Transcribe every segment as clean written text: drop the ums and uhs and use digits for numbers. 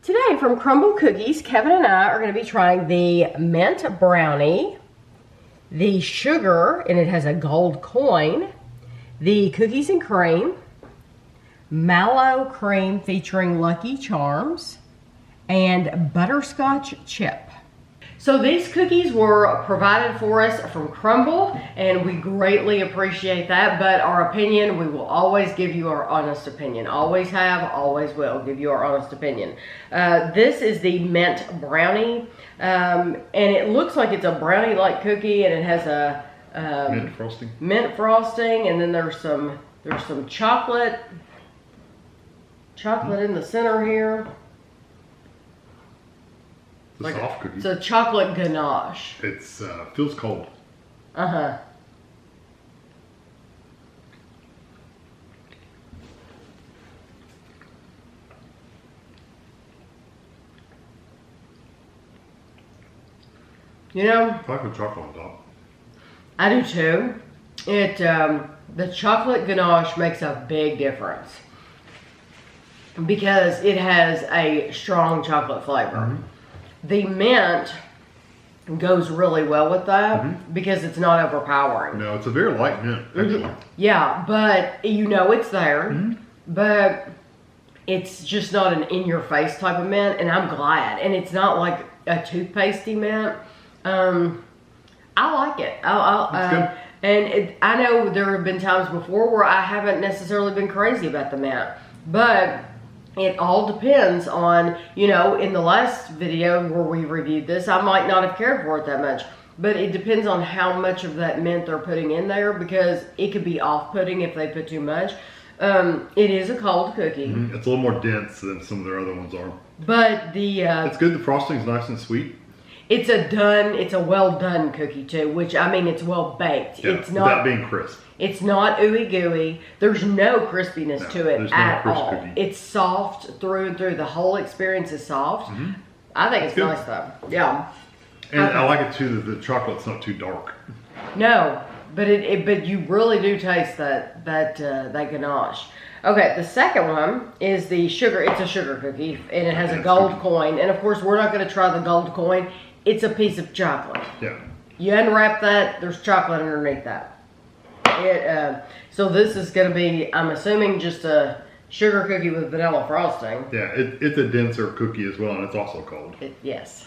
Today from Crumbl Cookies, Kevin and I are going to be trying the mint brownie, the sugar, and it has a gold coin, the cookies and cream, mallow cream featuring Lucky Charms, and butterscotch chip. So these cookies were provided for us from Crumbl, and we greatly appreciate that, but our opinion, we will always give you our honest opinion. Always have, always will give you our honest opinion. This is the mint brownie, and it looks like it's a brownie-like cookie, and it has a mint frosting, and then there's some chocolate in the center here. It's a soft cookie. It's a chocolate ganache. It's feels cold. Uh-huh. You know, I like the chocolate on top. I do too. The chocolate ganache makes a big difference because it has a strong chocolate flavor. Mm-hmm. The mint goes really well with that because it's not overpowering. No, it's a very light mint. Yeah, but you know it's there, but it's just not an in-your-face type of mint, and I'm glad. And it's not like a toothpastey mint. I like it. I know there have been times before where I haven't necessarily been crazy about the mint, but it all depends on, you know, in the last video where we reviewed this, I might not have cared for it that much. But it depends on how much of that mint they're putting in there because it could be off-putting if they put too much. It is a cold cookie. It's a little more dense than some of their other ones are. But the... it's good. The frosting's nice and sweet. It's a well-done cookie too, which, I mean, it's well-baked. Yeah, it's not... without being crisp. It's not ooey-gooey. There's no crispiness to it at all. Cookie. It's soft through and through. The whole experience is soft. I think it's nice though. Yeah. And I like it too that the chocolate's not too dark. No, but but you really do taste that ganache. Okay, the second one is the sugar. It's a sugar cookie, and it has a gold coin. And of course, we're not going to try the gold coin. It's a piece of chocolate. Yeah. You unwrap that. There's chocolate underneath that. So this is going to be, I'm assuming, just a sugar cookie with vanilla frosting. Yeah, it's a denser cookie as well, and it's also cold. Yes.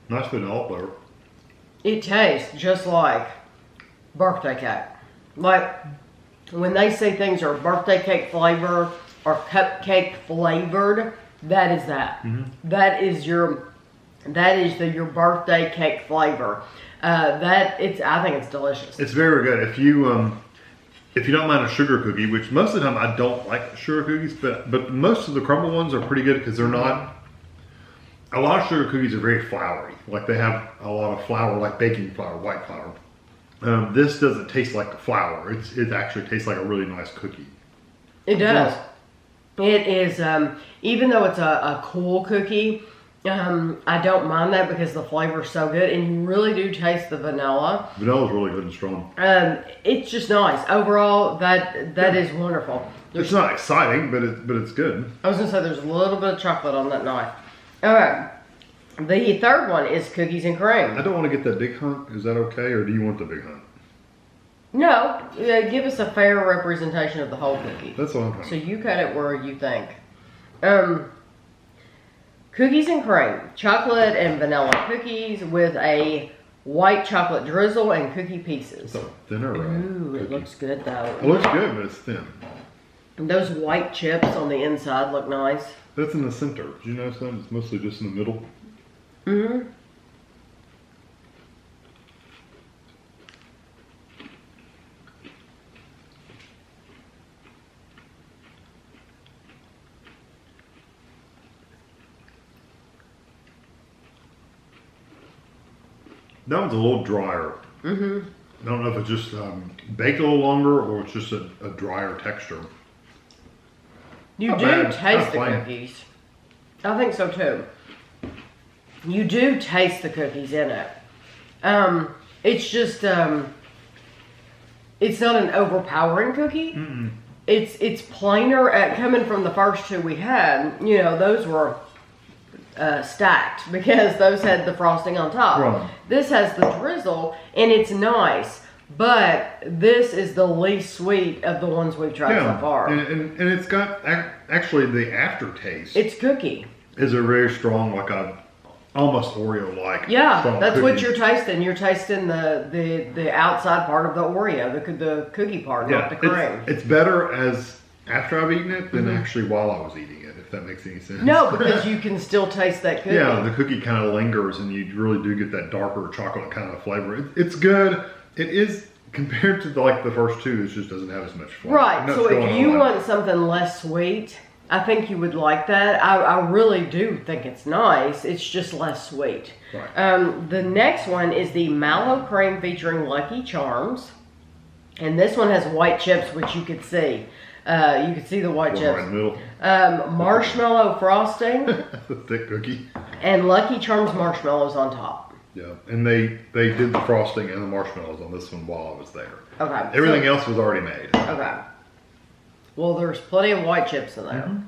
Nice vanilla flavor. It tastes just like birthday cake. Like, when they say things are birthday cake flavor or cupcake flavored, that is that. That is your birthday cake flavor. I think it's delicious. It's very good. If you don't mind a sugar cookie, which most of the time I don't like sugar cookies, but most of the Crumbl ones are pretty good because they're not. A lot of sugar cookies are very floury. Like they have a lot of flour, like baking flour, white flour. This doesn't taste like flour. It actually tastes like a really nice cookie. It does. It is, even though it's a cool cookie, I don't mind that because the flavor is so good, and you really do taste the vanilla. Vanilla's really good and strong. It's just nice. Overall, that is wonderful. It's not exciting, but it's good. I was gonna say there's a little bit of chocolate on that knife. All right. The third one is cookies and cream. I don't want to get that big hunk. Is that okay, or do you want the big hunk? No, give us a fair representation of the whole cookie. That's what I'm talking. So you cut it where you think. Cookies and cream, chocolate and vanilla cookies with a white chocolate drizzle and cookie pieces. It's a thinner Ooh, cookie. It looks good though. It looks good, but it's thin. And those white chips on the inside look nice. That's in the center. Did you notice that? It's mostly just in the middle. That one's a little drier. I don't know if it's just baked a little longer or it's just a drier texture. You do taste the cookies. I think so too. you do taste the cookies in it. It's just, it's not an overpowering cookie. Mm-mm. It's plainer. Coming from the first two we had, you know, those were stacked because those had the frosting on top. Right. This has the drizzle, and it's nice. But this is the least sweet of the ones we've tried so far. And it's got, actually the aftertaste. It's cookie. Is a very strong, like a, almost Oreo-like. Yeah, strong that's cookie. what you're tasting. You're tasting the outside part of the Oreo, the cookie part, not the creme. It's better as after I've eaten it than actually while I was eating it, if that makes any sense. No, because you can still taste that cookie. Yeah, the cookie kind of lingers, and you really do get that darker chocolate kind of flavor. It's good. It is, compared to the first two, it just doesn't have as much flavor. Right, so if you want something less sweet, I think you would like that. I really do think it's nice. It's just less sweet. Right. The next one is the Mallow Cream featuring Lucky Charms. And this one has white chips, which you could see. You can see the white chips. Right in the middle. Marshmallow frosting. The thick cookie. And Lucky Charms marshmallows on top. Yeah, and they did the frosting and the marshmallows on this one while I was there. Okay. Everything else was already made. Okay. Well, there's plenty of white chips in there. Mm-hmm.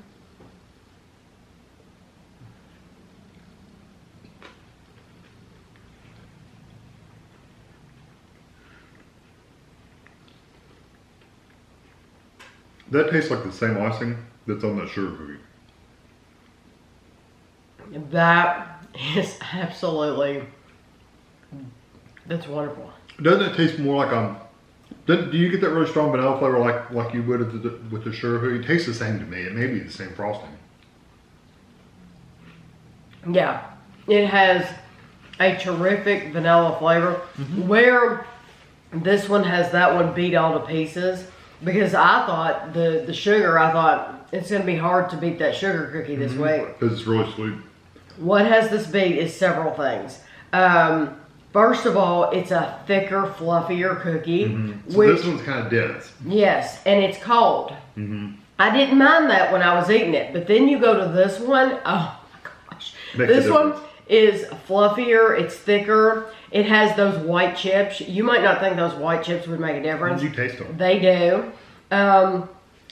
That tastes like the same icing that's on that sugar cookie. That is absolutely, that's wonderful. Doesn't it taste more like do you get that really strong vanilla flavor like you would with the sugar cookie? It tastes the same to me. It may be the same frosting. Yeah, it has a terrific vanilla flavor. Where this one has that one beat all to pieces, because I thought the sugar, I thought it's going to be hard to beat that sugar cookie this way. Because it's really sweet. What has this beat is several things. First of all, it's a thicker, fluffier cookie. So this one's kind of dense. Yes, and it's cold. I didn't mind that when I was eating it, but then you go to this one, oh my gosh. This one is fluffier, it's thicker, it has those white chips. You might not think those white chips would make a difference. You taste them. They do.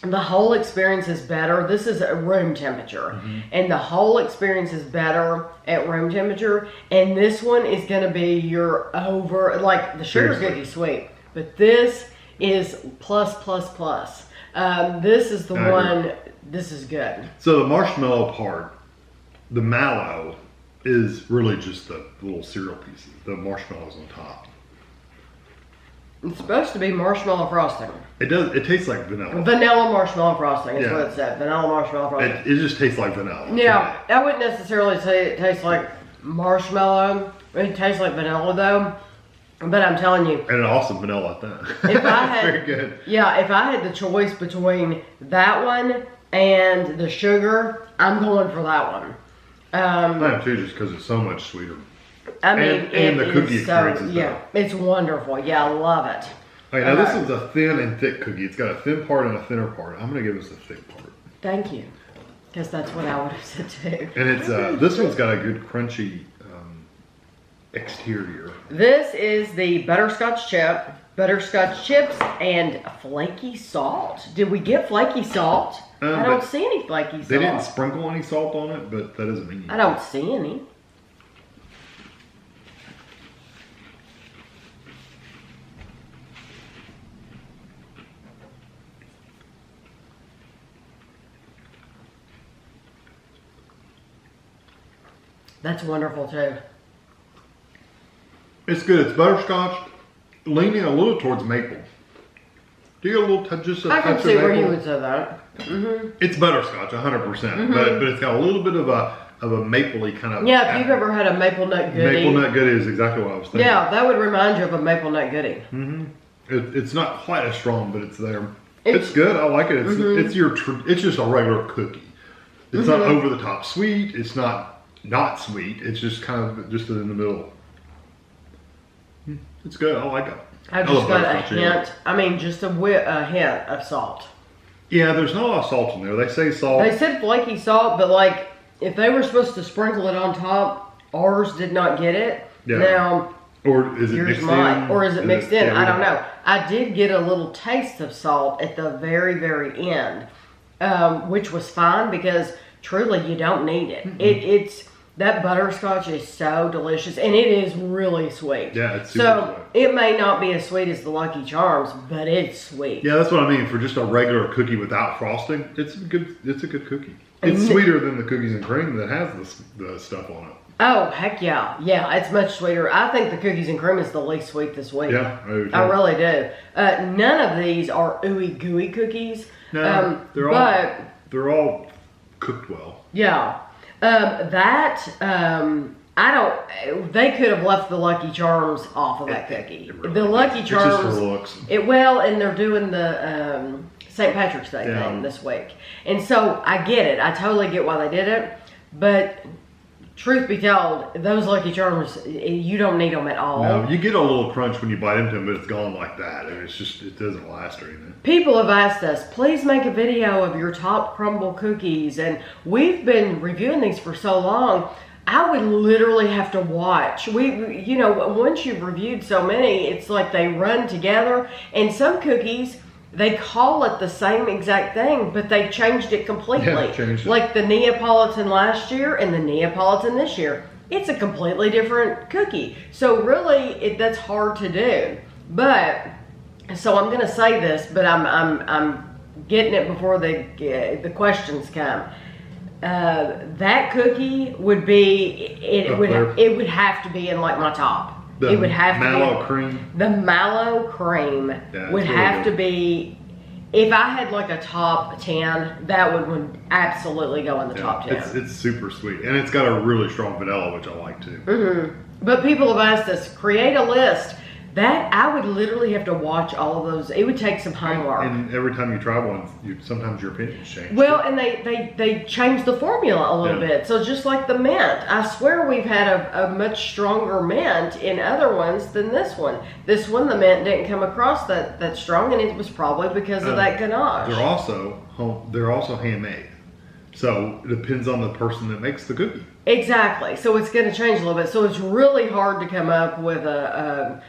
The whole experience is better. This is at room temperature. And the whole experience is better at room temperature. And this one is going to be your like the sugar cookie's sweet. But this is plus, plus, plus. This is the one, this is good. So the marshmallow part, the mallow, is really just the little cereal pieces. The marshmallows on top. It's supposed to be marshmallow frosting. It does. It tastes like vanilla. Vanilla marshmallow frosting is what it said. Vanilla marshmallow frosting. It just tastes like vanilla. Yeah, I wouldn't necessarily say it tastes like marshmallow. It tastes like vanilla though. But I'm telling you. And an awesome vanilla at that. If I had, very good. Yeah, if I had the choice between that one and the sugar, I'm going for that one. I am too, just because it's so much sweeter. I mean, and the cookie experience is better. It's wonderful. Yeah, I love it. Okay, now this is a thin and thick cookie. It's got a thin part and a thinner part. I'm going to give us the thick part. Thank you, because that's what I would have said too. And it's this one's got a good crunchy exterior. This is the butterscotch chips, and flaky salt. Did we get flaky salt? I don't see any flaky salt. They didn't sprinkle any salt on it, but that doesn't mean anything. I don't see any. That's wonderful too. It's good. It's butterscotch, leaning a little towards maple. Do you get a little touch, just a touch of maple? I can see where you would say that. It's butterscotch, 100%, but it's got a little bit of a mapley kind of. Yeah, if you've ever had a maple nut goodie. Maple nut goodie is exactly what I was thinking. Yeah, that would remind you of a maple nut goodie. It's not quite as strong, but it's there. It's good. I like it. It's just a regular cookie. It's not over the top sweet. It's not sweet. It's just kind of just in the middle. It's good. I like it. I just got a hint. I mean, just a hint of salt. Yeah, there's not a lot of salt in there. They say salt. They said flaky salt, but like if they were supposed to sprinkle it on top, Ours did not get it. Yeah. Now, or is it yours mixed might, in? or is it mixed in? Yeah, I don't know. I did get a little taste of salt at the very, very end, which was fine because truly you don't need it. It's that butterscotch is so delicious, and it is really sweet. Yeah, it's super sweet. It may not be as sweet as the Lucky Charms, but it's sweet. Yeah, that's what I mean. For just a regular cookie without frosting, it's a good cookie. It's sweeter than the cookies and cream that has the stuff on it. Oh, heck yeah. Yeah, it's much sweeter. I think the cookies and cream is the least sweet this week. Yeah, I really do. None of these are ooey gooey cookies. No, they're all cooked well. Yeah. I don't, they could have left the Lucky Charms off of that cookie. Really the Lucky Charms. It's just for looks. And they're doing the St. Patrick's Day thing this week. And so I get it. I totally get why they did it. But truth be told, those Lucky Charms, you don't need them at all. No, you get a little crunch when you bite into them, but it's gone like that. And it doesn't last or anything. People have asked us, please make a video of your top Crumbl cookies. And we've been reviewing these for so long, I would literally have to watch. Once you've reviewed so many, it's like they run together. And some cookies, they call it the same exact thing, but they changed it completely. Yeah, changed it. Like the Neapolitan last year and the Neapolitan this year. It's a completely different cookie. So really, that's hard to do. But, so I'm going to say this, but I'm getting it before the questions come. That cookie would be, it would have to be in like my top. It would have Mallow to be cream. The Mallow cream would have to be. If I had like a top 10, that would absolutely go in the top 10. It's super sweet, and it's got a really strong vanilla, which I like too. But people have asked us, create a list. That I would literally have to watch all of those. It would take some homework. And every time you try one, sometimes your opinions change. Well, and they changed the formula a little bit. So just like the mint, I swear we've had a much stronger mint in other ones than this one. This one, the mint didn't come across that strong, and it was probably because of that ganache. They're also handmade. So it depends on the person that makes the cookie. Exactly. So it's going to change a little bit. So it's really hard to come up with a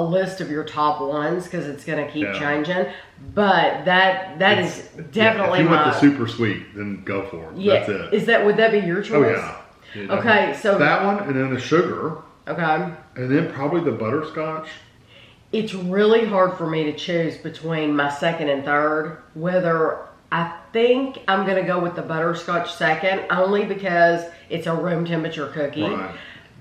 list of your top ones because it's going to keep changing. But that is definitely if you want the super sweet, then go for it. Yeah. That's it. Would that be your choice? Oh yeah. Okay. So that one, and then the sugar. Okay. And then probably the butterscotch. It's really hard for me to choose between my second and third. Whether I think I'm going to go with the butterscotch second, only because it's a room temperature cookie. Right.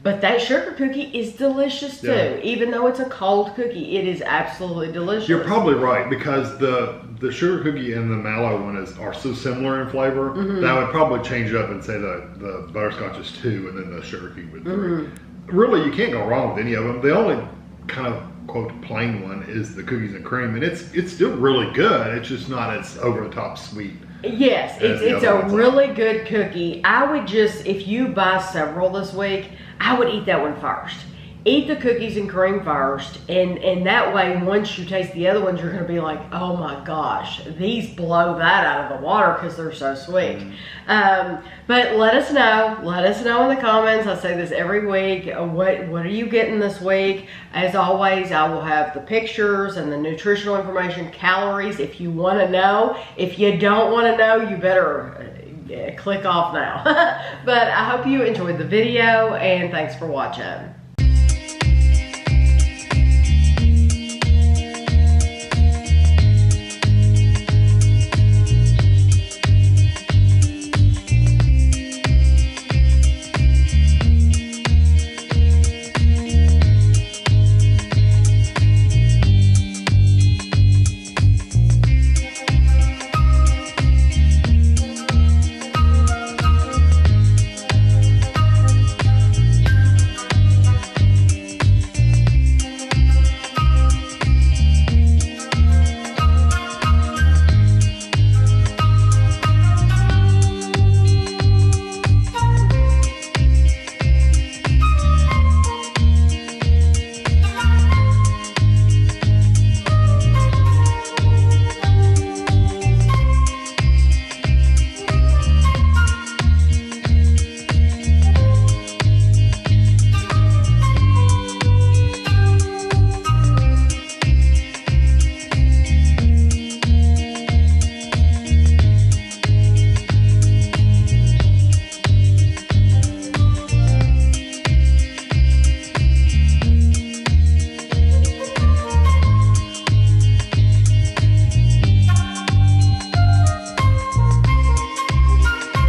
But that sugar cookie is delicious too. Yeah. Even though it's a cold cookie, it is absolutely delicious. You're probably right, because the sugar cookie and the mallow one are so similar in flavor. That I would probably change it up and say the butterscotch is 2 and then the sugar cookie would 3. Really, you can't go wrong with any of them. The only kind of quote plain one is the cookies and cream, and it's still really good. It's just not as over the top sweet. Yes, it's a really good cookie. I would just, if you buy several this week, I would eat that one first. Eat the cookies and cream first, and that way, once you taste the other ones, you're going to be like, oh my gosh, these blow that out of the water because they're so sweet. But let us know in the comments. I say this every week. What are you getting this week? As always, I will have the pictures and the nutritional information, calories, if you want to know. If you don't want to know, you better click off now. But I hope you enjoyed the video, and thanks for watching.